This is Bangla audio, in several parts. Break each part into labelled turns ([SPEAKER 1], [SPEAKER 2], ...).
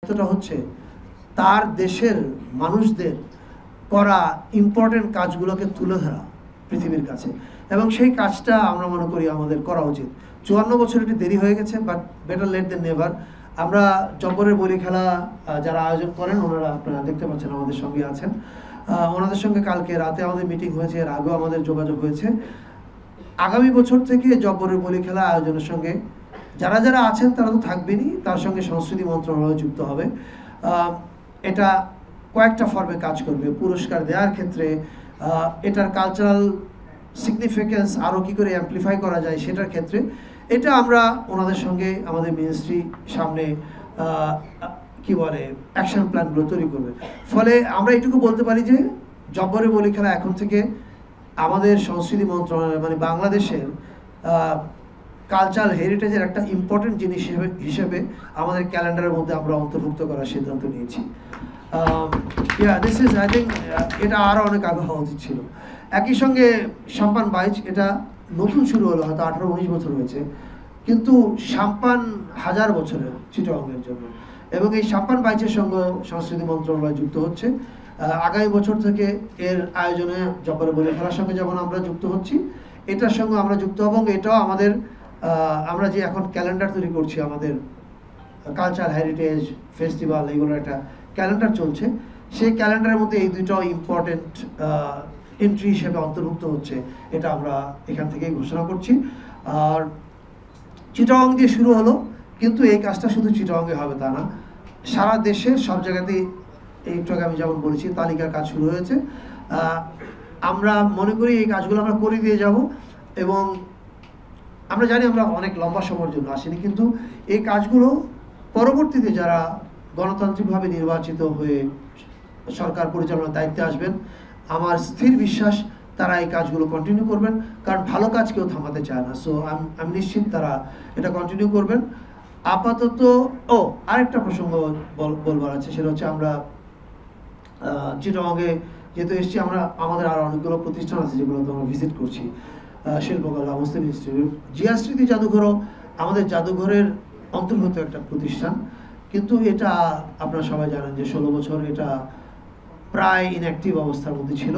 [SPEAKER 1] দায়িত্বটা হচ্ছে তার দেশের মানুষদের করা ইম্পর্টেন্ট কাজগুলোকে তুলে ধরা পৃথিবীর কাছে, এবং সেই কাজটা আমরা মনে করি আমাদের করা উচিত। 54 বছর একটু দেরি হয়ে গেছে, but better late than never. আমরা জব্বরের বলি খেলা যারা আয়োজন করেন ওনারা আপনারা দেখতে পাচ্ছেন আমাদের সঙ্গে আছেন। ওনাদের সঙ্গে কালকে রাতে আমাদের মিটিং হয়েছে, এর আগেও আমাদের যোগাযোগ হয়েছে। আগামী বছর থেকে জব্বরের বলি খেলা আয়োজনের সঙ্গে যারা যারা আছেন তারা তো থাকবেনই, তার সঙ্গে সংস্কৃতি মন্ত্রণালয় যুক্ত হবে। এটা কয়েকটা ফর্মে কাজ করবে। পুরস্কার দেওয়ার ক্ষেত্রে এটার কালচারাল সিগনিফিকেন্স আরও কী করে অ্যাম্প্লিফাই করা যায় সেটার ক্ষেত্রে এটা আমরা ওনাদের সঙ্গে আমাদের মিনিস্ট্রি সামনে কি বলে অ্যাকশন প্ল্যানগুলো তৈরি করবে। ফলে আমরা এটুকু বলতে পারি যে জব্বরের বলি খেলা এখন থেকে আমাদের সংস্কৃতি মন্ত্রণালয় মানে বাংলাদেশের কালচারাল হেরিটেজের একটা ইম্পর্টেন্ট জিনিস হিসেবে আমাদের ক্যালেন্ডারের মধ্যে আমরা অন্তর্ভুক্ত করার সিদ্ধান্ত নিয়েছি। দিস ইজ আই থিঙ্ক এটা আরও অনেক আগে হওয়া উচিত ছিল। একই সঙ্গে সাম্পান বাইচ এটা নতুন শুরু হলো, হয়তো 18-19 বছর হয়েছে, কিন্তু সাম্পান 1000 বছরের চিটাগংয়ের জন্য, এবং এই সাম্পান বাইচের সঙ্গে সংস্কৃতি মন্ত্রণালয় যুক্ত হচ্ছে। আগামী বছর থেকে এর আয়োজনে জব্বরের বলি খেলার সঙ্গে যেমন আমরা যুক্ত হচ্ছি, এটার সঙ্গে আমরা যুক্ত হব। এবং এটাও আমাদের আমরা যে এখন ক্যালেন্ডার তৈরি করছি, আমাদের কালচারাল হেরিটেজ ফেস্টিভ্যাল এগুলোর একটা ক্যালেন্ডার চলছে, সেই ক্যালেন্ডারের মধ্যে এই দুটো ইম্পর্টেন্ট এন্ট্রি হিসেবে অন্তর্ভুক্ত হচ্ছে। এটা আমরা এখান থেকেই ঘোষণা করছি। আর চিটাগং দিয়ে শুরু হলো, কিন্তু এই কাজটা শুধু চিটাগংয়ে হবে তা না, সারা দেশের সব জায়গাতেই একটু আগে আমি যেমন বলেছি তালিকার কাজ শুরু হয়েছে। আমরা মনে করি এই কাজগুলো আমরা করে দিয়ে যাব, এবং আমরা জানি আমরা অনেক লম্বা সময়ের জন্য আসিনি, কিন্তু এই কাজগুলো পরবর্তীতে যারা গণতান্ত্রিকভাবে নির্বাচিত হয়ে সরকার পরিচালনার দায়িত্বে আসবেন, আমার স্থির বিশ্বাস তারা এই কাজগুলো কন্টিনিউ করবেন, কারণ ভালো কাজ কেউ থামাতে চায় না। সো আমি নিশ্চিত তারা এটা কন্টিনিউ করবেন। আপাতত আরেকটা প্রসঙ্গ বলবার আছে, সেটা হচ্ছে আমরা চিটাগংয়ে যেহেতু এসেছি, আমাদের আরও অনেকগুলো প্রতিষ্ঠান আছে যেগুলো আমরা ভিজিট করছি। শিল্পকলা, মুসলিম ইনস্টিটিউট, জিয়া স্মৃতি জাদুঘরও আমাদের জাদুঘরের অন্তর্গত একটা প্রতিষ্ঠান, কিন্তু এটা আপনারা সবাই জানেন যে 16 বছর এটা প্রায় ইনঅ্যাক্টিভ অবস্থার মধ্যে ছিল।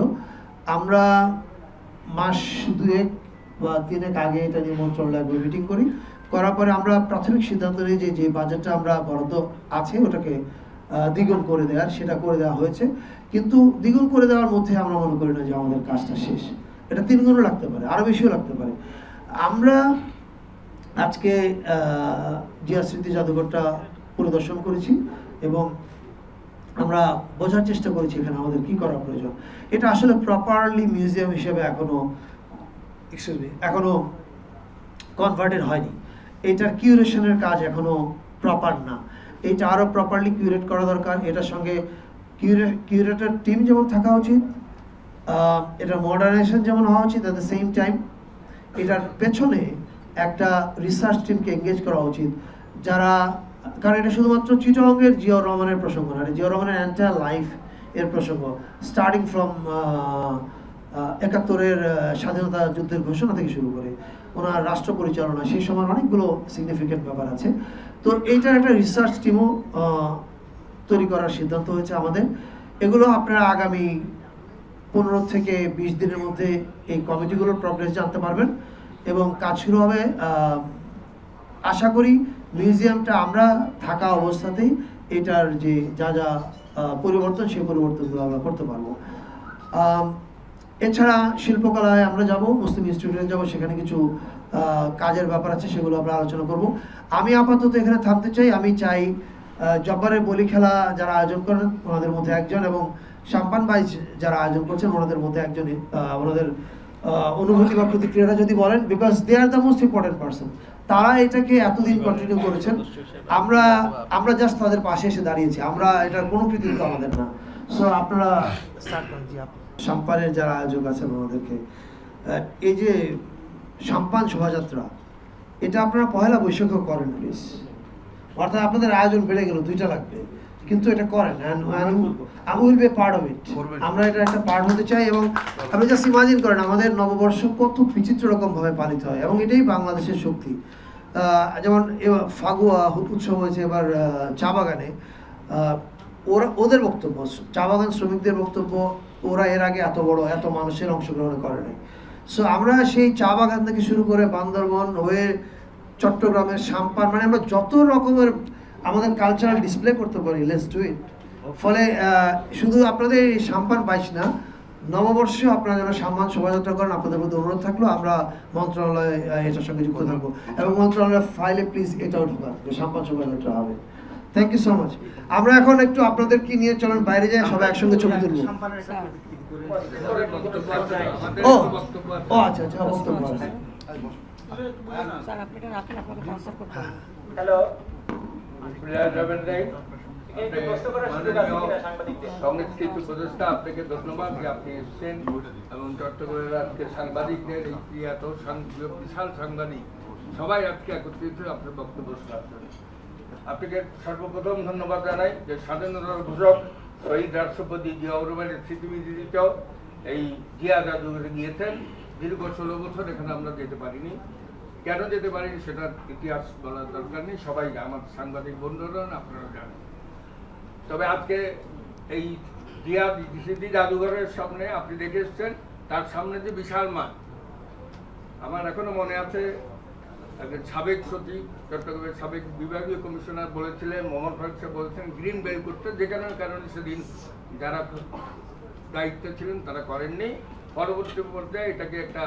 [SPEAKER 1] আমরা মাস 2 বা 3 আগে এটা নিয়ে মন্ত্রণালয়ে মিটিং করার পরে আমরা প্রাথমিক সিদ্ধান্ত নিই যে বাজেটটা আমরা বরাদ্দ আছে ওটাকে দ্বিগুণ করে দেওয়ার, সেটা করে দেওয়া হয়েছে। কিন্তু দ্বিগুণ করে দেওয়ার মধ্যে আমরা মনে করি না যে আমাদের কাজটা শেষ, এটা 3 গুণও লাগতে পারে, আরও বেশিও লাগতে পারে। আমরা আজকে জিয়া স্মৃতি জাদুঘরটা পরিদর্শন করেছি এবং আমরা বোঝার চেষ্টা করেছি এখানে আমাদের কি করা প্রয়োজন। এটা আসলে প্রপারলি মিউজিয়াম হিসেবে এখনো কনভার্টেড হয়নি। এটার কিউরেশনের কাজ এখনো প্রপার না, এটা আরও প্রপারলি কিউরেট করা দরকার। এটার সঙ্গে কিউরেটর টিম যেমন থাকা উচিত, এটার মডার্নাইজেশন যেমন হওয়া উচিত, অ্যাট দ্য সেম টাইম এটার পেছনে একটা রিসার্চ টিমকে এঙ্গেজ করা উচিত, কারণ এটা শুধুমাত্র চিটাগংয়ের জিয়াউর রহমানের প্রসঙ্গ না, জিয়াউর রহমানের এন্টায়ার লাইফ এর প্রসঙ্গ, স্টার্টিং ফ্রম 71-এর স্বাধীনতা যুদ্ধের ঘোষণা থেকে শুরু করে ওনার রাষ্ট্র পরিচালনা, সেই সময় অনেকগুলো সিগনিফিকেন্ট ব্যাপার আছে। তো এইটার একটা রিসার্চ টিমও তৈরি করার সিদ্ধান্ত হয়েছে আমাদের। এগুলো আপনারা আগামী 15 থেকে 20 দিনের মধ্যে এই কমিটিগুলোর প্রগ্রেস জানতে পারবেন, এবং কাজ শুরু হবে। আশা করি মিউজিয়ামটা আমরা থাকা অবস্থাতেই এটার যে যা পরিবর্তন, সেই পরিবর্তনগুলো আমরা করতে পারবো। এছাড়া শিল্পকলায় আমরা যাব, মুসলিম ইনস্টিটিউটে যাব, সেখানে কিছু কাজের ব্যাপার আছে, সেগুলো আমরা আলোচনা করব। আমি আপাতত এখানে থামতে চাই। আমি চাই জব্বরের বলি খেলা যারা আয়োজন করেন ওনাদের মধ্যে একজন, এবং সাম্পান বাইচ যারা আয়োজন করছেন ওনাদের মধ্যে একজন ওনাদের অনুভূতি বা প্রতিক্রিয়াটা যদি বলেন, because they are the most important person. তারা এটাকে এতদিন কন্টিনিউ করেছেন, আমরা জাস্ট তাদের পাশে এসে দাঁড়িয়েছি, আমরা এটার কোনো কৃতিত্ব আমাদের না। সো আপনারা সাম্পানের যারা আয়োজক আছেন ওনাদেরকে, এই যে সাম্পান শোভাযাত্রা, এটা আপনারা পহেলা বৈশাখেও করেন প্লিজ। অর্থাৎ আপনাদের আয়োজন বেড়ে গেল, 2টা লাগবে, কিন্তু এটা করেন। আমি will be part of it. আমরা এটা একটা পার্ট হতে চাই, এবং আপনি জাস্ট ইমাজিন করেন আমাদের নববর্ষ কত বিচিত্র রকমভাবে পালিত হয়, এবং এটাই বাংলাদেশের শক্তি। যেমন ফাগুয়া উৎসব হয়েছে এবার চা বাগানে, ওদের বক্তব্য, চা বাগান শ্রমিকদের বক্তব্য, ওরা এর আগে এত বড় এত মানুষের অংশগ্রহণ করে নাই। সো আমরা সেই চা বাগান থেকে শুরু করে বান্দরবন হয়ে চট্টগ্রামের সাম্পান, মানে আমরা যত রকমের আমাদের কালচারাল ডিসপ্লে করতে পারি, লেটস ডু ইট। ফলে শুধু আপনাদের এই সাম্পান 22 না, নববর্ষে আপনারা যেন সাম্মান শোভাযাত্রা করেন, আপনাদের মধ্যে অনুরোধ থাকলো। আমরা মন্ত্রণালয়ে এটার সঙ্গে যুক্ত থাকবো এবং মন্ত্রণালয়ের ফাইলে প্লিজ এটাও ঢোকান যে সাম্মান শোভাযাত্রা হবে। Thank you so much. আমরা এখন একটু আপনাদের কি নিয়ে চলেন বাইরে যাই, সবাই একসঙ্গে ছবি তুলবো। ও আচ্ছা আচ্ছা, বক্তব্য আছে।
[SPEAKER 2] হ্যালো, সংস্কৃত উপদেষ্টা, আপনাকে ধন্যবাদ যে আপনি এসছেন এবং চট্টগ্রামের আজকে সাংবাদিকদের এত বিশাল সাংবাদিক সবাই আজকে একত্রিত আপনার বক্তব্য শোনার জন্য। আপনাকে সর্বপ্রথম ধন্যবাদ জানাই যে স্বাধীনতার ঘোষক শহীদ রাষ্ট্রপতি জিয়াউর রহমানের স্মৃতিবিদিতেও এই জিয়া জাদুঘরে গিয়েছেন। দীর্ঘ 16 বছর এখানে আমরা যেতে পারিনি। কেন যেতে পারিনি সেটার ইতিহাস বলার দরকার নেই, সবাই আমার সাংবাদিক বন্ধুরা আপনারা জানেন। তবে আজকে এই জিয়া স্মৃতি জাদুঘরের সামনে আপনি দেখে এসছেন, তার সামনে যে বিশাল মাঠ, আমার এখনো মনে আছে সাবেক সচিব, চট্টগ্রামের সাবেক বিভাগীয় কমিশনার বলেছিলেন, মোহাম্মদ ফারুক সাহেব বলেছেন গ্রিন বেল করতে, যে কারণে সেদিন যারা দায়িত্বে ছিলেন তারা করেননি। পরবর্তী পর্যায়ে এটাকে একটা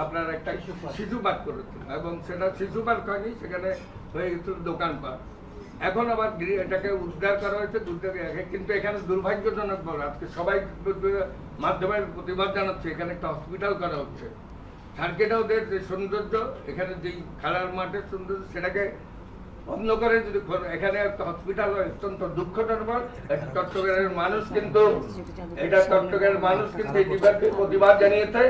[SPEAKER 2] আপনার একটা শিশু পার্ক করেছিল এবং সেটা শিশু পার্ক হয়নি, সেখানে হয়ে গেছিল দোকানপাট। এখন আবার এটাকে উদ্ধার করা হয়েছে, কিন্তু এখানে দুর্ভাগ্যজনক বলে আজকে সবাই মাধ্যমে প্রতিবাদ জানাচ্ছে, এখানে একটা হসপিটাল করা হচ্ছে। সার্কিটাওদের যে সৌন্দর্য, এখানে যেই খেলার মাঠের সৌন্দর্য, সেটাকে বন্ধ করে যদি এখানে একটা হসপিটাল হয়, অত্যন্ত দুঃখজনক। চট্টগ্রামের মানুষ কিন্তু এই বিভাগকে প্রতিবাদ জানিয়েছে।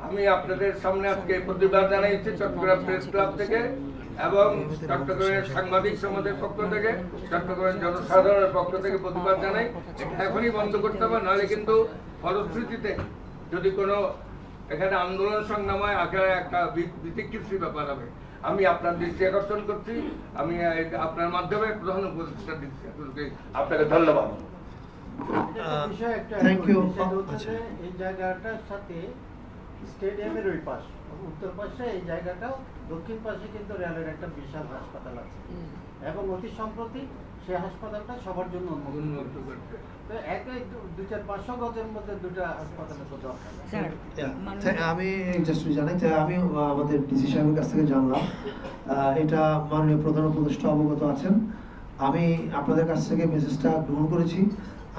[SPEAKER 2] আমি আপনাদের সামনে আজকে প্রতিবাদ জানাইছি চট্টগ্রাম প্রেস ক্লাব থেকে এবং চট্টগ্রামের সাংবাদিক সমাজের পক্ষ থেকে, চট্টগ্রামের জনসাধারণের পক্ষ থেকে প্রতিবাদ জানাই। এখনই বন্ধ করতে হবে, নাহলে কিন্তু ফলশ্রুতিতে যদি কোনো এখানে আন্দোলন সংগ্রামে আকারে একটা বিতিকিচ্ছির ব্যাপার হবে। আমি আপনার দৃষ্টি আকর্ষণ করছি, আমি আপনার মাধ্যমে প্রধান উপদেষ্টার দৃষ্টি আপনাকে ধন্যবাদ।
[SPEAKER 1] Thank you.
[SPEAKER 3] এই জায়গাটার সাথে স্টেডিয়ামের ওই পাশ, উত্তর পাশে এই জায়গাটাও, দক্ষিণ পাশে কিন্তু রেলের একটা বিশাল হাসপাতাল আছে এবং অতি সম্প্রতি সেই হাসপাতালটা সবার জন্য উন্মুক্ত করছে। তো একই 2-4-500 গজের মধ্যে দুটো হাসপাতালের তো দরকার।
[SPEAKER 1] আমি জাস্ট জানাই, আমি আমাদের ডিসি সাহেবের কাছ থেকে জানলাম, এটা মাননীয় প্রধান উপদেষ্টা অবগত আছেন। আমি আপনাদের কাছ থেকে মেসেজটা গ্রহণ করেছি।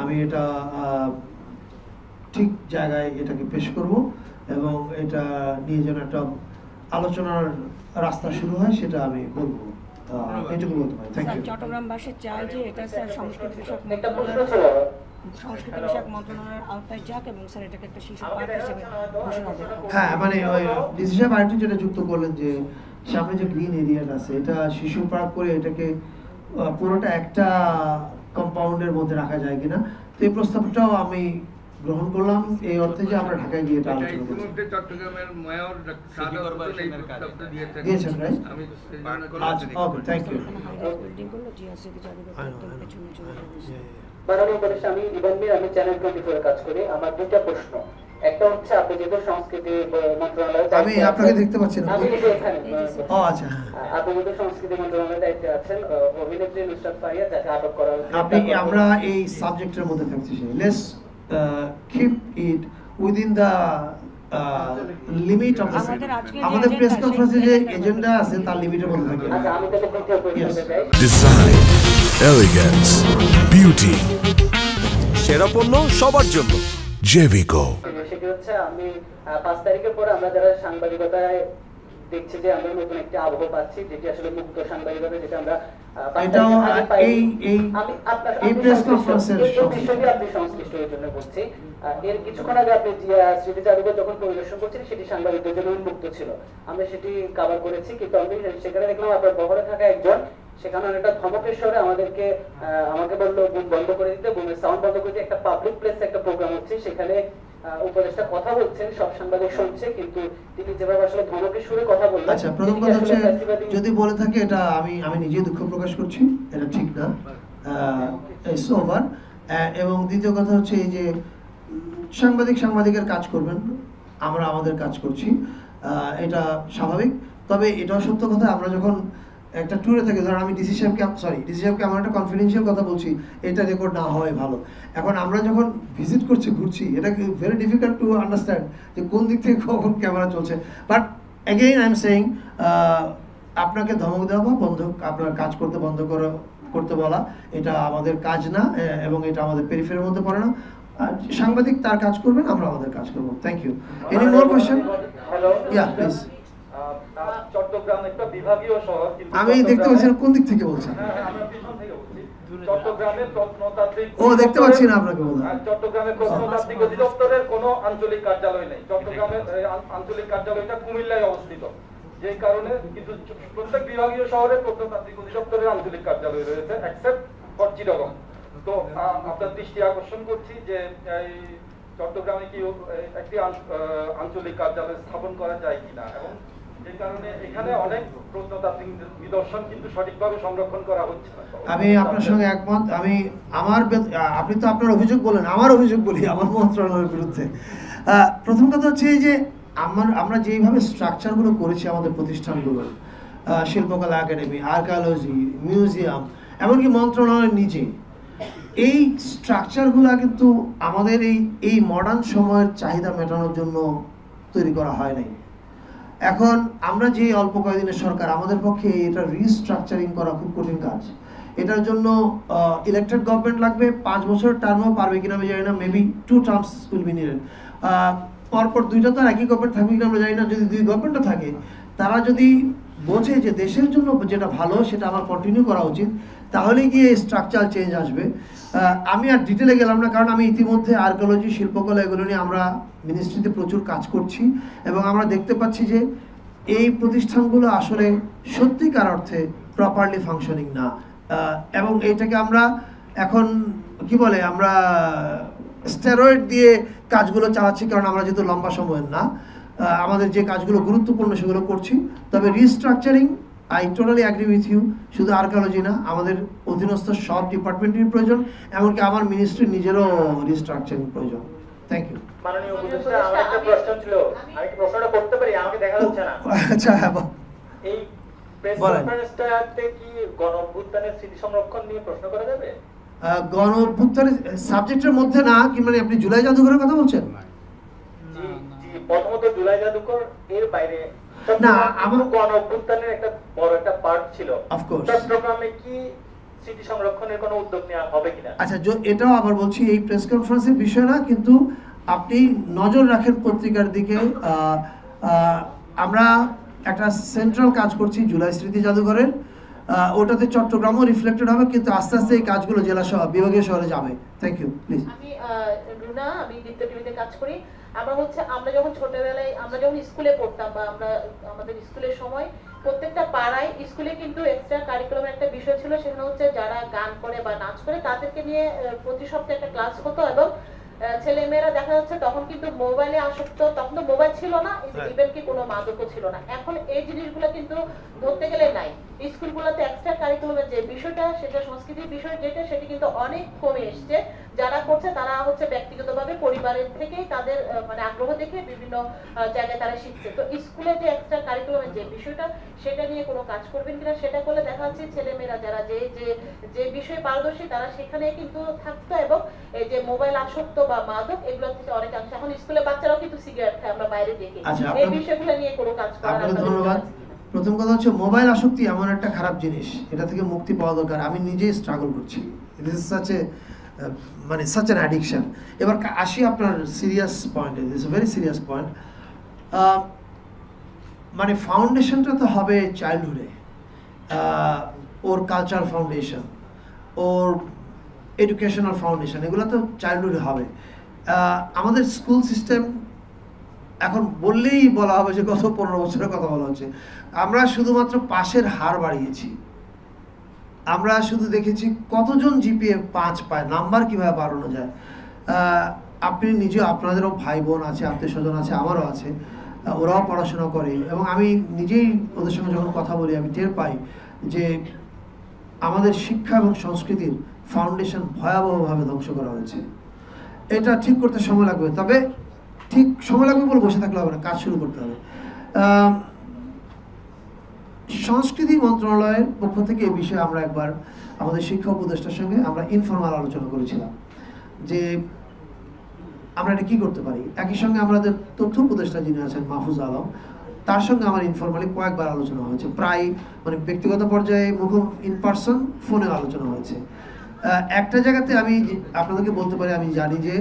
[SPEAKER 1] আমি এটা ঠিক জায়গায় এটাকে পেশ করব এবং এটা নিয়ে যেন একটা আলোচনার রাস্তা শুরু হয় সেটা আমি বলবো। এটুকু বলতে পারি। Thank you.
[SPEAKER 4] চট্টগ্রামবাসী চায় যে এটা স্যার সংস্কৃতি বিষয়ক মন্ত্রণালয়ের আওতায় যাক এবং স্যার এটাকে একটা শিশু পার্ক হিসেবে ঘোষণা দেয়।
[SPEAKER 1] হ্যাঁ, মানে ওই ডিসি সাহেব আরেকটু যেটা যুক্ত করলেন যে সামনে যে গ্রিন এরিয়াটা আছে, এটা শিশু পার্ক করে এটাকে পুরোটা একটা কম্পাউন্ডের মধ্যে রাখা যায় কিনা, তো এই প্রস্তাবটাও আমি গ্রহণ করলাম এই অর্থে যে আমরা ঢাকায় গিয়ে এটা আলোচনা করব।
[SPEAKER 2] ইতিমধ্যে চট্টগ্রামের মেয়র
[SPEAKER 1] দিয়েছেন, রাইট? Okay, thank you.
[SPEAKER 5] মাননীয় উপদেষ্টা, আমি ইভান মির, আমি চ্যানেল 24 কাজ করি। আমার দুটো প্রশ্ন। একটা হচ্ছে, আপনি যেহেতু সংস্কৃতি মন্ত্রণালয়ের
[SPEAKER 1] আমি আপনাকে দেখতে পাচ্ছি না।
[SPEAKER 5] আমি এখানে।
[SPEAKER 1] ও আচ্ছা,
[SPEAKER 5] আপনি যেহেতু সংস্কৃতি মন্ত্রণালয়ের দায়িত্বে আছেন, অভিনেত্রী নুসরাত ফারিয়া যাকে আটক করা হয়েছে,
[SPEAKER 1] আমরা এই সাবজেক্টের মধ্যে থাকছি, let's keep it within the limit of the আমাদের প্রেস কনফারেন্সে যে এজেন্ডা আছে তার লিমিটের মধ্যে থাকবে।
[SPEAKER 5] আচ্ছা, আমি তাকে দ্বিতীয় প্রশ্ন চাই।
[SPEAKER 6] ডিজাইন, এলিগেন্স, বিউটি, সেরা পণ্য সবার জন্য জেভিকো।
[SPEAKER 5] সেটি হচ্ছে, আমি 5 তারিখের পরে আমরা যারা সাংবাদিকতায় দেখছি যে আমরা নতুন একটি আবহ পাচ্ছি, যেটি আসলে মুক্ত সাংবাদিকতা, যেটা আমরা
[SPEAKER 1] এটাও এই প্রেস কনফারেন্সের
[SPEAKER 5] বিষয়টি আপনি সংশ্লিষ্ট এর জন্য বলছি। এর কিছুক্ষণ আগে আপনি স্মৃতি জাদুঘর যখন পরিদর্শন করছেন, সেটি সাংবাদিকদের জন্য উন্মুক্ত ছিল, আমরা সেটি কভার করেছি। কিন্তু আমি সেখানে দেখলাম আপনার বহরে থাকা একজন সেখানে একটা ধমকের স্বরে আমাকে বললো বুম বন্ধ করে দিতে, বুমের সাউন্ড বন্ধ করে দিতে। একটা পাবলিক প্লেসে একটা প্রোগ্রাম হচ্ছে, সেখানে উপদেষ্টা কথা বলছেন, সব সাংবাদিক শুনছে, কিন্তু তিনি যেভাবে আসলে ধমকের সুরে কথা বললেন,
[SPEAKER 1] আচ্ছা, প্রথম কথা হচ্ছে যদি বলে থাকে এটা আমি নিজেই দুঃখ প্রকাশ করছি, এটা ঠিক না, ইটস ওভার। এবং দ্বিতীয় কথা হচ্ছে এই যে সাংবাদিকের কাজ করবেন, আমরা আমাদের কাজ করছি, এটা স্বাভাবিক। তবে এটাও সত্য কথা, আমরা যখন একটা ট্যুরে থাকি, ধরুন আমি ডিসি সাহেবকে আমার একটা কনফিডেন্সিয়াল কথা বলছি, এটা রেকর্ড না হওয়াই ভালো। এখন আমরা যখন ভিজিট ঘুরছি, এটা ভেরি ডিফিকাল্ট টু আন্ডারস্ট্যান্ড যে কোন দিক থেকে কখন ক্যামেরা চলছে। But again I am saying, আপনাকে ধমক দেওয়া বা আপনার কাজ করতে বলা, এটা আমাদের কাজ না, এবং এটা আমাদের পেরিফেরির মধ্যে পড়ে না। সাংবাদিক তার কাজ করবেন, আমরা আমাদের কাজ করবো। Thank you. Any more question? Yeah please.
[SPEAKER 7] Chittagong একটা বিভাগীয় শহর,
[SPEAKER 1] আমি দেখতে পাচ্ছি না কোন দিক থেকে বলছেন।
[SPEAKER 7] আমরা পিছন থেকে বলছি। চট্টগ্রামের প্রত্নতাত্ত্বিক
[SPEAKER 1] দেখতে পাচ্ছি না আপনাকে বলুন।
[SPEAKER 7] চট্টগ্রামের প্রত্নতাত্ত্বিক অধিদপ্তরের কোনো আঞ্চলিক কার্যালয় নেই। চট্টগ্রামের আঞ্চলিক কার্যালয়টা কুমিল্লায় অবস্থিত, যে কারণে কিন্তু প্রত্যেক বিভাগীয় শহরে প্রত্নতাত্ত্বিক অধিদপ্তরের আঞ্চলিক কার্যালয় রয়েছে, এক্সেপ্ট ফর চিটাগং। তো আপনার দৃষ্টি আকর্ষণ করছি যে এই চট্টগ্রামে কি একটি আঞ্চলিক কার্যালয় স্থাপন করা যায় কিনা, এবং যে কারণে এখানে অনেক প্রত্নতাত্ত্বিক নিদর্শন কিন্তু সঠিকভাবে সংরক্ষণ করা হচ্ছে না।
[SPEAKER 1] আমি আপনার সঙ্গে একমত। আপনি তো আপনার অভিযোগ বলেন, আমার অভিযোগ বলি আমার মন্ত্রণালয়ের বিরুদ্ধে। প্রথম কথা হচ্ছে যে আমরা যেইভাবে স্ট্রাকচারগুলো করেছি আমাদের প্রতিষ্ঠানগুলো, শিল্পকলা একাডেমি, আর্কিওলজি, মিউজিয়াম, এমনকি মন্ত্রণালয়ের নিচে, এই স্ট্রাকচারগুলো কিন্তু আমাদের এই মডার্ন সময়ের চাহিদা মেটানোর জন্য তৈরি করা হয় নাই। এখন আমরা যে অল্প কয়েকদিনের সরকার, আমাদের পক্ষে এটা রিস্ট্রাকচারিং করা খুব কঠিন কাজ। এটার জন্য ইলেক্টেড গভর্নমেন্ট লাগবে, 5 বছরের টার্মও পারবে কিনা আমি জানি না, maybe 2 terms will be needed. পরপর 2টা তো একই গভর্নমেন্ট থাকবে কিনা আমরা জানি না। যদি 2 গভর্নমেন্টও থাকে, তারা যদি বোঝে যে দেশের জন্য যেটা ভালো সেটা আমার কন্টিনিউ করা উচিত, তাহলে গিয়ে স্ট্রাকচার চেঞ্জ আসবে। আমি আর ডিটেলে গেলাম না, কারণ আমি ইতিমধ্যে আর্কিওলজি, শিল্পকলা এগুলো নিয়ে আমরা মিনিস্ট্রিতে প্রচুর কাজ করছি, এবং আমরা দেখতে পাচ্ছি যে এই প্রতিষ্ঠানগুলো আসলে সত্যিকার অর্থে প্রপারলি ফাংশনিং না। এবং এইটাকে আমরা এখন আমরা স্টেরয়েড দিয়ে কাজগুলো চালাচ্ছি, কারণ আমরা যেহেতু লম্বা সময়ের না, আমাদের যে কাজগুলো গুরুত্বপূর্ণ সেগুলো করছি। তবে restructuring, I totally agree with you, শুধু আর্কিওলজি না, আমাদের অধীনস্থ সব ডিপার্টমেন্টের প্রয়োজন, এমনকি আমার মিনিস্ট্রির নিজেরও রিস্ট্রাকচারিং প্রয়োজন। Thank you.
[SPEAKER 5] মাননীয় উপদেষ্টা, আমার একটা প্রশ্ন ছিল, আমি কি প্রশ্নটা করতে পারি? আমাকে দেখা যাচ্ছে না।
[SPEAKER 1] আচ্ছা, হ্যাঁ,
[SPEAKER 5] এই প্রেস কনফারেন্সটাতে কি গণ-অভ্যুত্থানের স্মৃতি সংরক্ষণ নিয়ে প্রশ্ন করা যাবে?
[SPEAKER 1] গণ-অভ্যুত্থানের সাবজেক্টের মধ্যে না, কি মানে আপনি জুলাই জাদুঘরের কথা বলছেন?
[SPEAKER 5] জি জি, প্রথমত জুলাই জাদুঘর, এর বাইরে
[SPEAKER 1] না, আমার
[SPEAKER 5] গণ-অভ্যুত্থানের একটা বড় একটা পার্ট ছিল।
[SPEAKER 1] অফকোর্স
[SPEAKER 5] চট্টগ্রামে কি স্মৃতি সংরক্ষণের কোনো উদ্যোগ নেওয়া হবে কিনা?
[SPEAKER 1] আচ্ছা, এটাও আবার বলছি, এই প্রেস কনফারেন্সের বিষয় না, কিন্তু আপনি নজর রাখেন পত্রিকার দিকে। আমরা একটা সেন্ট্রাল কাজ করছি জুলাই স্মৃতি জাদুঘরের, ওটাতে চট্টগ্রামও রিফ্লেক্টেড হবে, কিন্তু আস্তে আস্তে এই কাজগুলো জেলা বিভাগীয় শহরে যাবে। Thank you. প্লিজ।
[SPEAKER 8] আমি রুনা, আমি দীপ্ত টিভিতে কাজ করি। আমরা যখন ছোটবেলায় আমরা যখন স্কুলে পড়তাম, বা আমাদের স্কুলের সময় প্রত্যেকটা পাড়ায় স্কুলে কিন্তু এক্সট্রা কারিকুলামের একটা বিষয় ছিল, সেখানে হচ্ছে যারা গান করে বা নাচ করে তাদেরকে নিয়ে প্রতি সপ্তাহে একটা ক্লাস হতো। এবং ছেলে মেয়েরা দেখা যাচ্ছে তখন কিন্তু মোবাইলে আসক্ত, তখন তো মোবাইল ছিল না, ইভেন কি কোনো মাদকও ছিল না। এখন এই জিনিসগুলো কিন্তু ধরতে গেলে নাই। স্কুলগুলোতে এক্সট্রা কারিকুলামের যে বিষয়টা, সেটা সংস্কৃতির বিষয় যেটা, সেটা কিন্তু অনেক কমে এসছে। যারা করছে তারা হচ্ছে ব্যক্তিগতভাবে পরিবারের থেকেই তাদের মানে আগ্রহ দেখে বিভিন্ন জায়গায় তারা শিখছে। তো স্কুলে যে এক্সট্রা কারিকুলামের যে বিষয়টা, সেটা নিয়ে কোনো কাজ করবেন কিনা? সেটা করলে দেখা যাচ্ছে ছেলেমেয়েরা যারা যে বিষয়ে পারদর্শী তারা সেখানে কিন্তু থাকতো, এবং এই যে মোবাইল আসক্ত বা মাদক এগুলো থেকে অনেকাংশে, এখন স্কুলে বাচ্চারাও কিন্তু সিগারেট খায়, আমরা বাইরে দেখি। এই বিষয়গুলো নিয়ে কোনো কাজ করা?
[SPEAKER 1] আপনাকে ধন্যবাদ। প্রথম কথা হচ্ছে, মোবাইল আসক্তি এমন একটা খারাপ জিনিস, এটা থেকে মুক্তি পাওয়া দরকার। আমি নিজেই স্ট্রাগল করছি, this is such an addiction. এবার আসি আপনার সিরিয়াস পয়েন্টে, this is very serious point. মানে ফাউন্ডেশনটা তো হবে চাইল্ডহুডে, ওর কালচার ফাউন্ডেশন, ওর এডুকেশনাল ফাউন্ডেশন, এগুলো তো চাইল্ডহুডে হবে। আমাদের স্কুল সিস্টেম এখন বললেই বলা হবে যে গত 15 বছরের কথা বলা হচ্ছে। আমরা শুধুমাত্র পাশের হার বাড়িয়েছি, আমরা শুধু দেখেছি কতজন জিপিএ 5 পায়, নাম্বার কিভাবে বাড়ানো যায়। আপনি নিজে, আপনাদেরও ভাই বোন আছে, আত্মীয় স্বজন আছে, আমারও আছে, ওরাও পড়াশোনা করে, এবং আমি নিজেই ওদের সঙ্গে যখন কথা বলি আমি টের পাই যে আমাদের শিক্ষা এবং সংস্কৃতির ফাউন্ডেশন ভয়াবহভাবে ধ্বংস করা হয়েছে। এটা ঠিক করতে সময় লাগবে, তবে ঠিক সময় লাগবে বলে বসে থাকলে হবে না, কাজ শুরু করতে হবে। সংস্কৃতি মন্ত্রণালয়ের পক্ষ থেকে এই বিষয়ে আমরা একবার আমাদের শিক্ষা উপদেষ্টার সঙ্গে আমরা ইনফর্মাল আলোচনা করেছিলাম যে আমরা এটা কী করতে পারি। একই সঙ্গে আমাদের তথ্য উপদেষ্টা যিনি আছেন মাহফুজ আলম, তার সঙ্গে আমার ইনফর্মালি কয়েকবার আলোচনা হয়েছে, প্রায় মানে ব্যক্তিগত পর্যায়ে ইন পার্সন, ফোনে আলোচনা হয়েছে। একটা জায়গাতে আমি আপনাদেরকে বলতে পারি, আমি জানি যে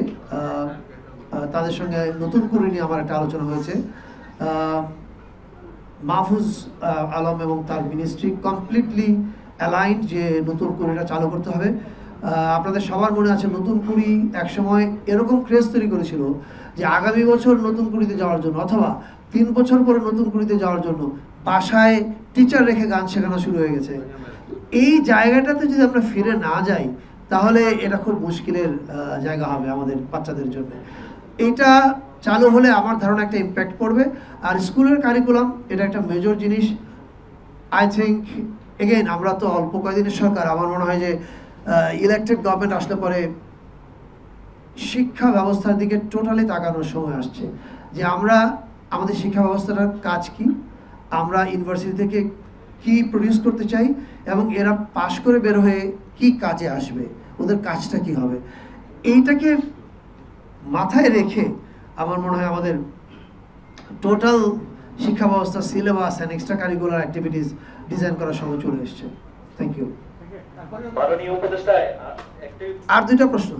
[SPEAKER 1] তাদের সঙ্গে নতুন করে নিয়ে আমার একটা আলোচনা হয়েছে। মাহফুজ আলম এবং তার মিনিস্ট্রি কমপ্লিটলি অ্যালাইন্ড যে নতুন কুড়িটা চালু করতে হবে। আপনাদের সবার মনে আছে নতুন কুড়ি একসময় এরকম ক্রেজ তৈরি করেছিল যে আগামী বছর নতুন কুড়িতে যাওয়ার জন্য অথবা 3 বছর পরে নতুন কুড়িতে যাওয়ার জন্য বাসায় টিচার রেখে গান শেখানো শুরু হয়ে গেছে। এই জায়গাটাতে যদি আমরা ফিরে না যাই তাহলে এটা খুব মুশকিলের জায়গা হবে আমাদের বাচ্চাদের জন্য। এইটা চালু হলে আমার ধারণা একটা ইম্প্যাক্ট পড়বে। আর স্কুলের কারিকুলাম এটা একটা মেজর জিনিস। আই থিঙ্ক এগেইন আমরা তো অল্প কয়েকদিনের সরকার, আমার মনে হয় যে ইলেকটেড গভর্নমেন্ট আসলে পরে শিক্ষা ব্যবস্থার দিকে টোটালি তাকানোর সময় আসছে যে আমরা আমাদের শিক্ষা ব্যবস্থাটার কাজ কি, আমরা ইউনিভার্সিটি থেকে কি প্রডিউস করতে চাই এবং এরা পাশ করে বের হয়ে কি কাজে আসবে, ওদের কাজটা কি হবে, এইটাকে মাথায় রেখে আমার মনে হয় আমাদের টোটাল শিক্ষা ব্যবস্থা syllabus and extra curricular activities design করার সময় চলে এসছে। থ্যাংক ইউ।
[SPEAKER 9] মাননীয় উপদেষ্টা,
[SPEAKER 1] আর 2টা প্রশ্ন।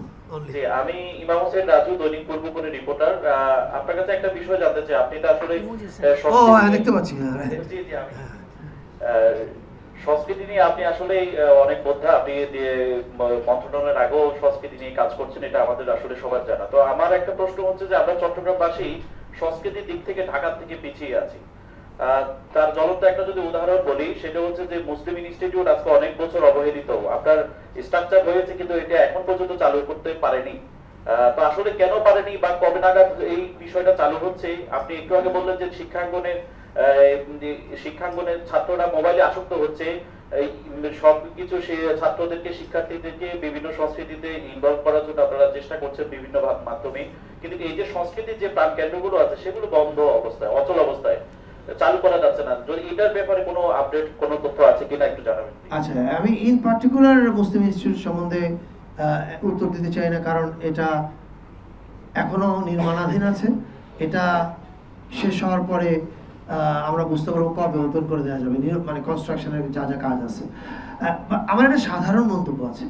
[SPEAKER 9] আমি ইমাম হোসেন রাজু, দৈনিক পূর্বপুরের রিপোর্টার। আপনার কাছে একটা বিষয় জানতে চাই, আপনি তো আসলে
[SPEAKER 1] দেখতে পাচ্ছি
[SPEAKER 9] সংস্কৃতি নিয়ে আপনি আসলে অনেক বোদ্ধা, আপনি মন্ত্রণালয়ের আগেও সংস্কৃতি নিয়ে কাজ করছেন, এটা আমাদের আসলে সবার জানা। তো আমার একটা প্রশ্ন হচ্ছে যে আমরা চট্টগ্রামবাসী সংস্কৃতির দিক থেকে ঢাকার থেকে পিছিয়ে আছি। তার জ্বলন্ত একটা যদি উদাহরণ বলি, সেটা হচ্ছে যে মুসলিম ইনস্টিটিউট আজকে অনেক বছর অবহেলিত, আপনার স্ট্রাকচার হয়েছে কিন্তু এটা এখন পর্যন্ত চালু করতে পারেনি। তো আসলে কেন পারেনি বা কবে নাগাদ এই বিষয়টা চালু হচ্ছে? আপনি একটু আগে বললেন যে শিক্ষাঙ্গনের ছাত্ররা মোবাইলে আসক্ত হচ্ছে, সবকিছু সে ছাত্রদেরকে, শিক্ষার্থীদেরকে বিভিন্ন সংস্কৃতিতে ইনভলভ করার জন্য আপনারা চেষ্টা করছেন বিভিন্ন মাধ্যমে, কিন্তু এই যে সংস্কৃতির যে প্রাণ কেন্দ্রগুলো আছে সেগুলো বন্ধ অবস্থায়, অচল অবস্থায়, চালু করা যাচ্ছে না। যদি এটার ব্যাপারে কোনো আপডেট, কোনো তথ্য আছে কিনা একটু জানাবেন।
[SPEAKER 1] আচ্ছা, আমি ইন পার্টিকুলার মুসলিম ইনস্টিটিউট সম্বন্ধে উত্তর দিতে চাই না, কারণ এটা এখনো নির্মাণাধীন আছে। এটা শেষ হওয়ার পরে আমরা বুঝতে পারবো কবে ওপেন করে দেওয়া যাবে, মানে কনস্ট্রাকশনের যা যা কাজ আছে। আমার একটা সাধারণ মন্তব্য আছে।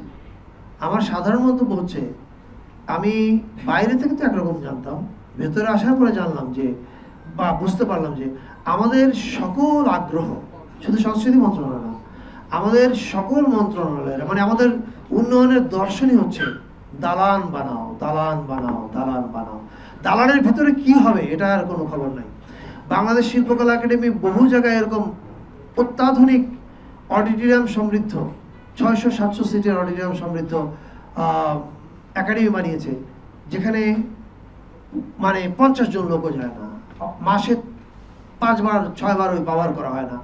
[SPEAKER 1] আমার সাধারণ মন্তব্য হচ্ছে, আমি বাইরে থেকে তো একরকম জানতাম, ভেতরে আসার পরে জানলাম যে বা বুঝতে পারলাম যে আমাদের সকল আগ্রহ শুধু সংস্কৃতি মন্ত্রণালয় না, আমাদের সকল মন্ত্রণালয়ের মানে আমাদের উন্নয়নের দর্শনই হচ্ছে দালান বানাও, দালান বানাও, দালান বানাও। দালানের ভিতরে কি হবে এটা আর কোনো খবর নাই। বাংলাদেশ শিল্পকলা একাডেমি বহু জায়গায় এরকম অত্যাধুনিক অডিটোরিয়াম সমৃদ্ধ 600-700 সিটের অডিটোরিয়াম সমৃদ্ধ একাডেমি বানিয়েছে, যেখানে মানে 50 জন লোকও যায় না, মাসে 5-6 বার ওই ব্যবহার করা হয় না।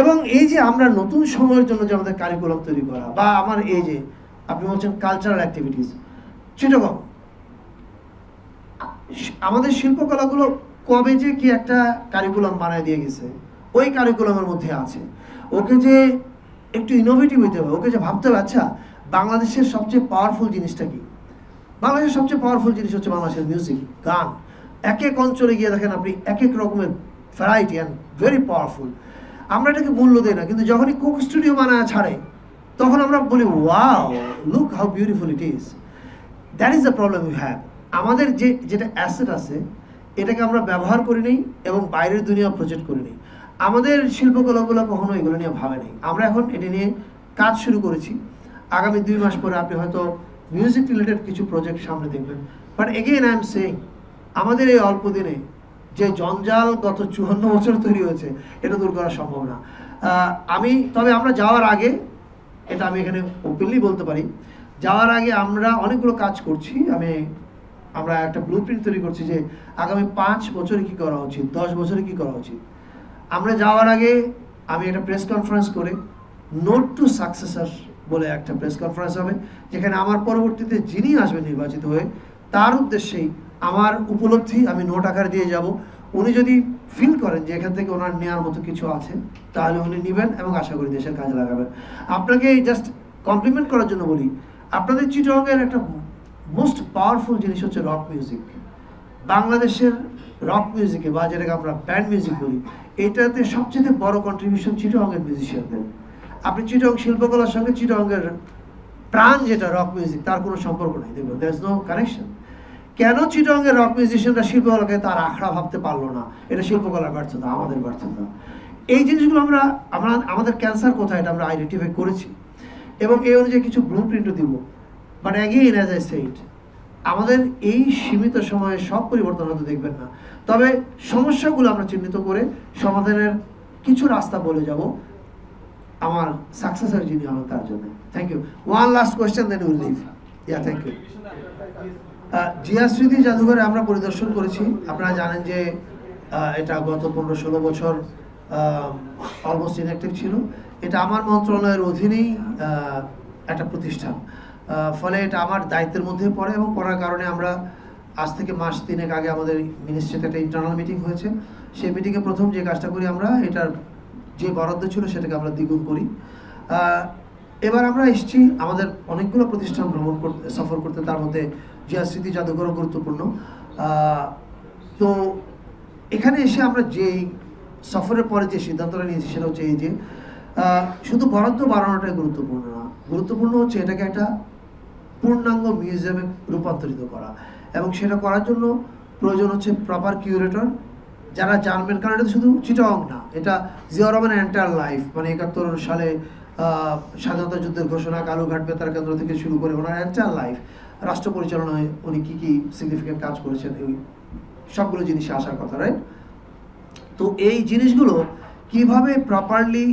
[SPEAKER 1] এবং এই যে আমরা নতুন সময়ের জন্য যে আমাদের কারিকুলাম তৈরি করা, বা আমার এই যে আপনি বলছেন কালচারাল অ্যাক্টিভিটিস, চিটাগং আমাদের শিল্পকলাগুলো কবে যে কি একটা কারিকুলাম বানায় দিয়ে গেছে, ওই কারিকুলামের মধ্যে আছে। ওকে যে একটু ইনোভেটিভ হইতে হবে, ওকে যে ভাবতে হবে আচ্ছা বাংলাদেশের সবচেয়ে পাওয়ারফুল জিনিসটা কি। বাংলাদেশের সবচেয়ে পাওয়ারফুল জিনিস হচ্ছে বাংলাদেশের মিউজিক, গান। এক এক অঞ্চলে গিয়ে দেখেন আপনি এক এক রকমের ভ্যারাইটি অ্যান্ড ভেরি পাওয়ারফুল। আমরা এটাকে মূল্য দিই না, কিন্তু যখনই কোক স্টুডিও বানায় ছাড়ে তখন আমরা বলি wow, look how beautiful it is. That is the problem we have. আমাদের যেটা অ্যাসেট আছে এটাকে আমরা ব্যবহার করি নেই এবং বাইরের দুনিয়া প্রজেক্ট করি নেই। আমাদের শিল্পকলাগুলো কখনো এগুলো নিয়ে ভাবে নেই। আমরা এখন এটা নিয়ে কাজ শুরু করেছি। আগামী 2 মাস পরে আপনি হয়তো মিউজিক রিলেটেড কিছু প্রজেক্ট সামনে দেখবেন। But again I am saying, আমাদের এই অল্প দিনে যে জঞ্জাল গত 54 বছর তৈরি হয়েছে এটা দূর করা সম্ভব না। তবে আমরা যাওয়ার আগে, এটা আমি এখানে ওপেনলি বলতে পারি, যাওয়ার আগে আমরা অনেকগুলো কাজ করছি। আমরা একটা ব্লুপ্রিন্ট তৈরি করছি যে আগামী 5 বছরে কি করা উচিত, 10 বছরে কি করা উচিত। আমরা যাওয়ার আগে আমি একটা প্রেস কনফারেন্স করে নোট টু সাকসেসার বলে একটা প্রেস কনফারেন্স হবে, যেখানে আমার পরবর্তীতে যিনি আসবেন নির্বাচিত হয়ে তার উদ্দেশ্যেই আমার উপলব্ধি আমি নোট আকারে দিয়ে যাব। উনি যদি ফিল করেন যে এখান থেকে ওনার নেওয়ার মতো কিছু আছে, তাহলে উনি নেবেন এবং আশা করি দেশের কাজে লাগাবেন। আপনাকে জাস্ট কমপ্লিমেন্ট করার জন্য বলি, আপনাদের চিটাগংয়ের একটা মোস্ট পাওয়ারফুল জিনিস হচ্ছে রক মিউজিক। বাংলাদেশের রক মিউজিকে বা যেটাকে আমরা ব্যান্ড মিউজিক বলি, এটাতে সবচেয়ে বড় কন্ট্রিবিউশন চিটাগংয়ের মিউজিশিয়ানদের। আপনি চিটাগং শিল্পকলার সঙ্গে চিটাগংয়ের প্রাণ যেটা রক মিউজিক, তার কোনো সম্পর্ক নেই, দেখবেন দ্যার ইজ নো কানেকশন। কেন চিটাগংয়ের রক মিউজিশিয়ানরা শিল্পকলাকে তার আখড়া ভাবতে পারলো না? এটা শিল্পকলার ব্যর্থতা, আমাদের ব্যর্থতা। এই জিনিসগুলো আমরা আমাদের ক্যান্সার কোথায় এটা আমরা আইডেন্টিফাই করেছি এবং এই অনুযায়ী কিছু ব্লু প্রিন্টও দিব। But again as I said, আমাদের এই সীমিত সময়ে সব পরিবর্তন হতে দেখবেন না, তবে সমস্যাগুলো আমরা চিহ্নিত করে সমাধানের কিছু রাস্তা বলে যাব আমার সাকসেসর যিনি হবেন তার জন্য। Thank you. One last question then will leave. Yeah, thank you. Zia স্মৃতি জাদুঘরে আমরা পরিদর্শন করেছি। আপনারা জানেন যে এটা গত 15-16 বছর অলমোস্ট ইনঅ্যাক্টিভ ছিল। এটা আমার মন্ত্রণালয়ের অধীনেই একটা প্রতিষ্ঠান, ফলে এটা আমার দায়িত্বের মধ্যে পড়ে এবং পড়ার কারণে আমরা আজ থেকে মাস 3 আগে আমাদের মিনিস্ট্রিতে একটা ইন্টারনাল মিটিং হয়েছে। সেই মিটিংয়ে প্রথম যে কাজটা করি আমরা, এটার যে বরাদ্দ ছিল সেটাকে আমরা দ্বিগুণ করি। এবার আমরা এসেছি আমাদের অনেকগুলো প্রতিষ্ঠান ভ্রমণ করতে, সফর করতে, তার মধ্যে জিয়া স্মৃতি জাদুঘরও গুরুত্বপূর্ণ। তো এখানে এসে আমরা যেই সফরের পরে যে সিদ্ধান্তটা নিয়েছি সেটা হচ্ছে এই যে শুধু বরাদ্দ বাড়ানোটাই গুরুত্বপূর্ণ না, গুরুত্বপূর্ণ হচ্ছে এটাকে একটা পূর্ণাঙ্গ মিউজিয়ামে রূপান্তরিত করা, এবং সেটা করার জন্য প্রয়োজন হচ্ছে প্রপার কিউরেটর যারা জানবেন। কারণ এটা শুধু চিটাগং না, এটা জিয়া রহমানের এন্টায়ার লাইফ, মানে 71 সালে স্বাধীনতা যুদ্ধের ঘোষণা, কালুঘাট বেতার কেন্দ্র থেকে শুরু করে ওনার এন্টায়ার লাইফ, রাষ্ট্র পরিচালনায় উনি কী কী সিগনিফিকেন্ট কাজ করেছেন, এই সবগুলো জিনিসে আসার কথা, রাইট? তো এই জিনিসগুলো কিভাবে প্রপারলি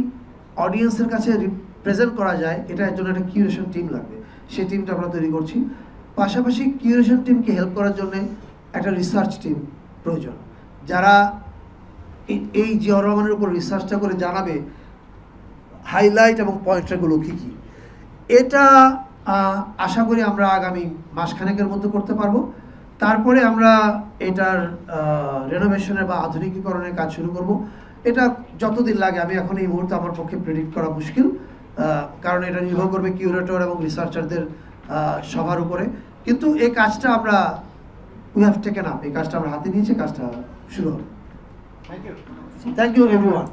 [SPEAKER 1] অডিয়েন্সের কাছে রিপ্রেজেন্ট করা যায়, এটার জন্য একটা কিউরেশন টিম লাগবে। সেই টিমটা আমরা তৈরি করছি। পাশাপাশি কিউরেশন টিমকে হেল্প করার জন্য একটা রিসার্চ টিম প্রয়োজন, যারা এই জিয়া রহমানের উপর রিসার্চটা করে জানাবে হাইলাইট এবং পয়েন্টগুলো কী কী। এটা আশা করি আমরা আগামী মাসখানেকের মধ্যে করতে পারবো। তারপরে আমরা এটার রেনোভেশনের বা আধুনিকীকরণের কাজ শুরু করব। এটা যতদিন লাগে আমি এখন এই মুহূর্তে আমার পক্ষে প্রেডিক্ট করা মুশকিল, কারণ এটা নির্ভর করবে কিউরেটর এবং রিসার্চারদের সবার উপরে। কিন্তু এই কাজটা আমরা উই হ্যাভ টেকেন আপ, এই কাজটা আমরা হাতে নিয়েছি, কাজটা শুরু হবে।
[SPEAKER 3] Thank you.
[SPEAKER 1] Thank you everyone.